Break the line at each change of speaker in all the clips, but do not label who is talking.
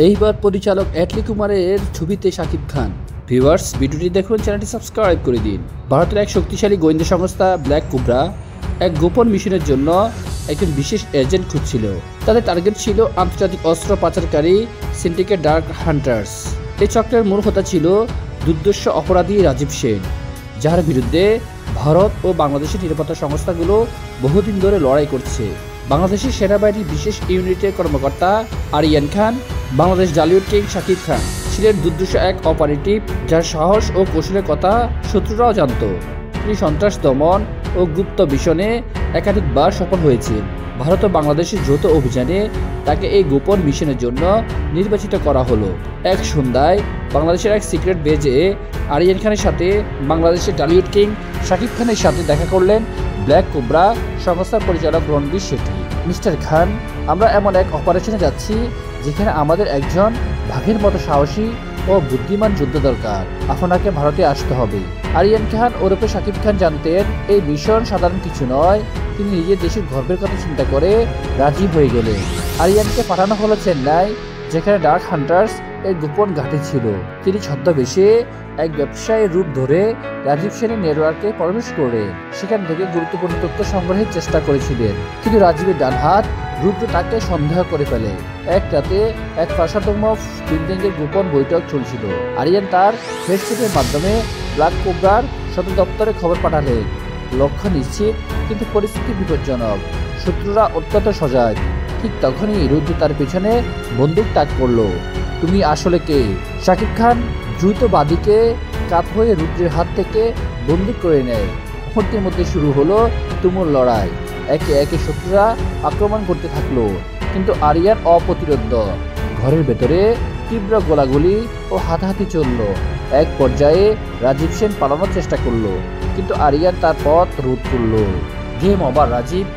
এইবার পরিচালক অ্যাটলি কুমারের ছবিতে শাকিব খান। ভিউয়ার্স, ভিডিওটি দেখুন, চ্যানেলটি সাবস্ক্রাইব করে দিন। ভারতের এক শক্তিশালী গোয়েন্দা সংস্থা ব্ল্যাক কোবরা এক গোপন মিশনের জন্য একজন বিশেষ এজেন্ট খুঁজছিল। তাদের টার্গেট ছিল আন্তর্জাতিক অস্ত্র পাচারকারী সিন্ডিকেট ডার্ক হান্টার্স। এই চক্রের মূল হোতা ছিল দুর্ধর্ষ অপরাধী রাজীব সেন, যার বিরুদ্ধে ভারত ও বাংলাদেশের নিরাপত্তা সংস্থাগুলো বহুদিন ধরে লড়াই করছে। বাংলাদেশের সেনাবাহিনীর বিশেষ ইউনিটের কর্মকর্তা আরিয়ান খান, বাংলাদেশ জালিউড কিং শাকিব খান ছিলেন দুর্ধর্ষ এক অপারেটিভ, যার সাহস ও কৌশলের কথা শত্রুরাও জানত। তিনি সন্ত্রাস দমন ও গুপ্ত মিশনে একাধিকবার সফল হয়েছেন। ভারত ও বাংলাদেশের যৌথ অভিযানে তাকে এই গোপন মিশনের জন্য নির্বাচিত করা হলো। এক সন্ধ্যায় বাংলাদেশের এক সিক্রেট বেজে আরিয়ান খানের সাথে বাংলাদেশের জালিউড কিং শাকিব খানের সাথে দেখা করলেন ব্ল্যাক কোবরা সংস্থার পরিচালক রণবীর শেঠি। মিস্টার খান, আমরা এমন এক অপারেশনে যাচ্ছি যেখানে আমাদের একজন বাঘের মতো সাহসী ও বুদ্ধিমান যোদ্ধা দরকার। আপনাকে ভারতে আসতে হবে। আরিয়ান খান ওরফে শাকিব খান জানতেন এই মিশন সাধারণ কিছু নয়। তিনি নিজের দেশের গর্বের কথা চিন্তা করে রাজি হয়ে গেলেন। আরিয়ানকে পাঠানো হলো চেন্নাই, যেখানে ডার্ক হান্টার্স এর গোপন ঘাঁটি ছিল। তিনি ছদ্মবেশে এক ব্যবসায়ীর রূপ ধরে রাজীব সেনের নেটওয়ার্কে প্রবেশ করে সেখান থেকে গুরুত্বপূর্ণ তথ্য সংগ্রহের চেষ্টা করেছিলেন। কিন্তু রাজীবের ডান হাত রুদ্র তাকে সন্দেহ করে ফেলে। এক রাতে এক প্রাসাদম বিল্ডিংয়ের গোপন বৈঠক চলছিল। আরিয়ান তার ফেসবুকের মাধ্যমে ব্ল্যাক কোবরার সদর দপ্তরে খবর পাঠালেন। লক্ষ্য নিশ্চিত, কিন্তু পরিস্থিতি বিপজ্জনক। শত্রুরা অত্যন্ত সজাগ। ঠিক তখনই রুদ্র তার পেছনে বন্দুক তাক করলো। তুমি আসলে কে? শাকিব খান দ্রুত বাদিকে কাত হয়ে রুদ্রের হাত থেকে বন্দুক করে নেয়। মুহূর্তের মধ্যে শুরু হলো তুমুল লড়াই। একে একে শত্রুরা আক্রমণ করতে থাকলো, কিন্তু আরিয়ান অপ্রতিরোধ্য। ঘরের ভেতরে তীব্র গোলাগুলি ও হাতাহাতি চলল। এক পর্যায়ে রাজীব সেন পালানোর চেষ্টা করলো, কিন্তু আরিয়ান তার পথ রোধ করলো। Game over. রাজীব।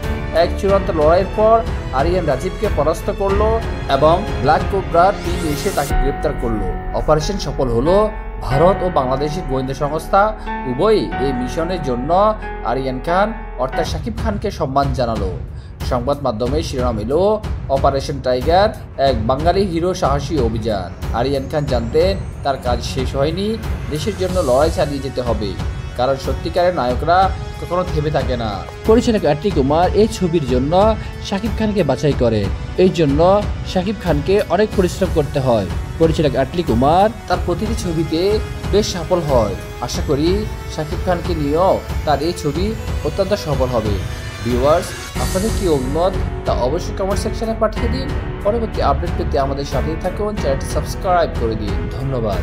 এক চূড়ান্ত লড়াইয়ের পর আরিয়ান রাজীবকে পরাস্ত করলো এবং ব্ল্যাক কোবরার টিম এসে তাকে গ্রেপ্তার করলো। অপারেশন সফল হলো। ভারত ও বাংলাদেশের গোয়েন্দা সংস্থা উভয়ই এই মিশনের জন্য আরিয়ান খান অর্থাৎ শাকিব খানকে সম্মান জানালো। সংবাদ মাধ্যমে শিরোনাম এলো অপারেশন টাইগার, এক বাঙালি হিরো সাহসী অভিযান। আরিয়ান খান জানতেন তার কাজ শেষ হয়নি। দেশের জন্য লড়াই চালিয়ে যেতে হবে, কারণ সত্যিকারের নায়করা কখনো থেমে থাকে না। পরিচালক অ্যাটলি কুমার এই ছবির জন্য শাকিব খানকে বাছাই করে। এই জন্য শাকিব খানকে অনেক পরিশ্রম করতে হয়। পরিচালক অ্যাটলি কুমার তার প্রতিটি ছবিতে বেশ সফল হয়। আশা করি শাকিব খানকে নিয়েও তার এই ছবি অত্যন্ত সফল হবে। ভিউয়ার্স, আপনাদের কি অভিমত তা অবশ্যই কমেন্ট সেকশনে পাঠিয়ে দিন। পরবর্তী আপডেট পেতে আমাদের সাথেই থাকুন, চ্যানেলটি সাবস্ক্রাইব করে দিন। ধন্যবাদ।